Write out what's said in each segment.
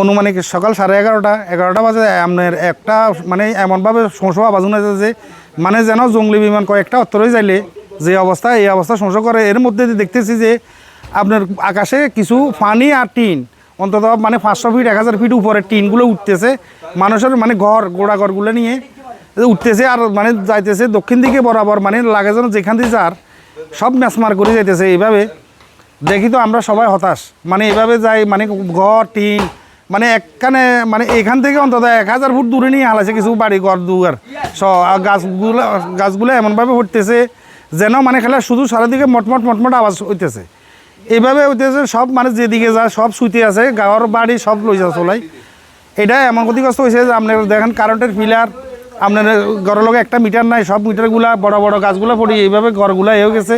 অনুমানিক সকাল 11:30 বাজে আপনার একটা মানে এমনভাবে শোঁসো আওয়াজ শোনা যায় যে মানে যেন জঙ্গলি বিমান কয়েকটা অত্তরই যাইলে যে অবস্থা এই অবস্থা শোঁসো করে। এর মধ্যে দেখতেছি যে আপনার আকাশে কিছু পানি আর টিন অন্তত মানে 500 ফিট 1000 ফিট উপরে টিনগুলো উঠতেছে, মানুষের মানে গোড়া ঘরগুলো নিয়ে উঠতেছে আর মানে যাইতেছে দক্ষিণ দিকে বরাবর, মানে লাগে যেন যেখান দিয়ে যার সব ম্যাচমার করে যাইতেছে। এইভাবে দেখি তো আমরা সবাই হতাশ, মানে এইভাবে যাই মানে ঘর টিন মানে একখানে মানে এখান থেকে অন্তত 1000 ফুট দূরে নিয়ে হালাইছে কিছু বাড়ি ঘর দুয়ার গাছগুলো এমনভাবে উঠতেছে যেন মানে খেলা শুধু সারাদিকে মটমট আওয়াজ হইতেছে। এইভাবে হইতেছে সব মানে যেদিকে যায় সব শুইতে আছে, গাঁৱৰ বাড়ি সব লই যা চলাই। এটা এমন ক্ষতিগ্রস্ত হয়েছে যে আপনার দেখেন কারেন্টের পিলার আপনার ঘরের লগে একটা মিটার নাই, সব মিটারগুলা বড় বড় গাছগুলো পড়ি এইভাবে ঘরগুলা হয়ে গেছে।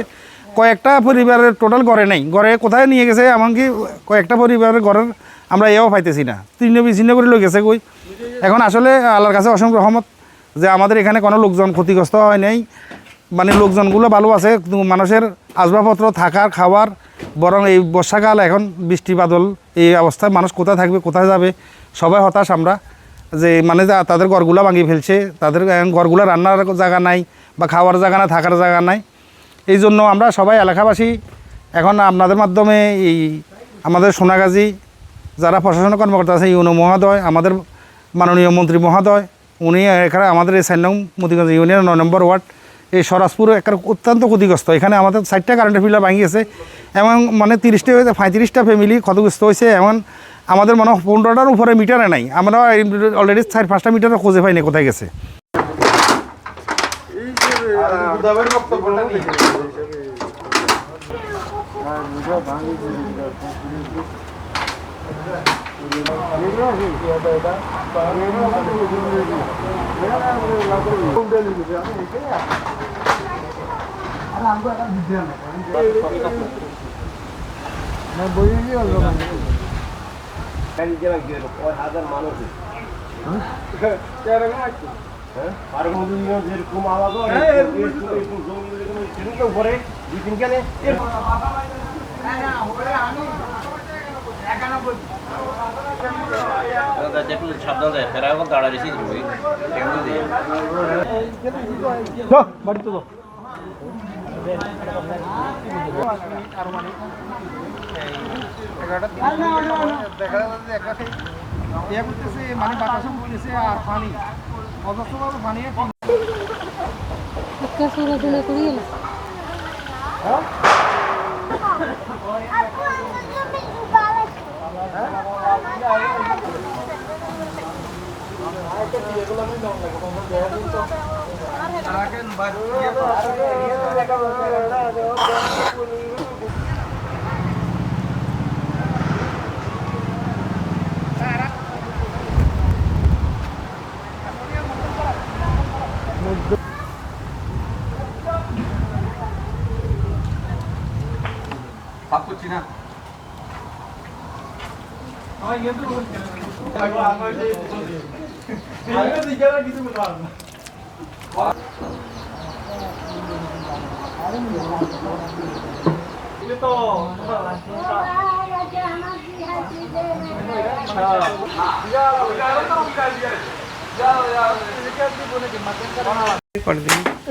কয়েকটা পরিবারের টোটাল ঘরে নেই, ঘরে কোথায় নিয়ে গেছে এমনকি কয়েকটা পরিবারের ঘরের আমরা এও পাইতেছি না, ছিন্ন বিচ্ছিন্ন করে লই গেছে কই। এখন আসলে আল্লাহর কাছে অসংখ্য রহমত যে আমাদের এখানে কোনো লোকজন ক্ষতিগ্রস্ত হয় নাই, মানে লোকজনগুলো ভালো আছে। মানুষের আসবাবপত্র থাকার খাবার, বরং এই বর্ষাকাল এখন বৃষ্টি বাদল এই অবস্থায় মানুষ কোথায় থাকবে কোথায় যাবে সবাই হতাশ আমরা, যে মানে তাদের ঘরগুলো ভাঙি ফেলছে, তাদের ঘরগুলো রান্নার জায়গা নাই বা খাওয়ার জায়গা না, থাকার জায়গা নাই। এই জন্য আমরা সবাই এলাকাবাসী এখন আপনাদের মাধ্যমে এই আমাদের সোনাগাজী যারা প্রশাসনিক কর্মকর্তা আছে ইউনো মহোদয়, আমাদের মাননীয় মন্ত্রী মহোদয়, উনি এখানে আমাদের এই 4 নং মতিগঞ্জ ইউনিয়ন 9 নম্বর ওয়ার্ড এই সরাসপুর একটা অত্যন্ত ক্ষতিগ্রস্ত। এখানে আমাদের 4টা কারেন্টের পিলার ভাঙি গেছে, এমন মানে 35টা ফ্যামিলি ক্ষতিগ্রস্ত হয়েছে। এমন আমাদের মনে হয় 15টার উপরে মিটারে নাই, আমরা অলরেডি 4-5টা মিটারে খুঁজে পাইনি কোথায় গেছে।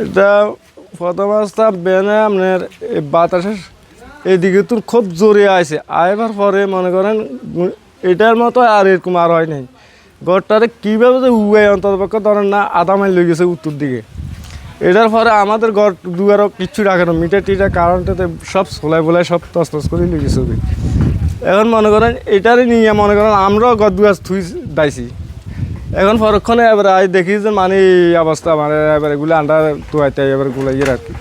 এটা প্রথম অবস্থা বেনে আপনার বাতাসের এইদিকে তো খুব জোরে আসে, আইবার পরে মনে করেন এটার মতো আর এরকম আর হয় নাই। ঘরটারে কীভাবে যে উড়াই অন্ততপক্ষে ধরেন না আধা মাইল লেগে গেছে উত্তর দিকে। এটার পরে আমাদের ঘর দুয়ারও কিচ্ছু রাখে না, মিটার টিটার কারেন্টেতে সব সোলাই বোলাই সব তস করে লেগে গেছে। এখন মনে করেন এটারই নিয়ে মনে করেন আমরাও ঘর দুয়ার থুই দাইছি। এখন পরক্ষণে এবার দেখি যে মানে এই অবস্থা মানে এবার এগুলো আন্ডার তো এবার গুলো ইয়ে রাখি।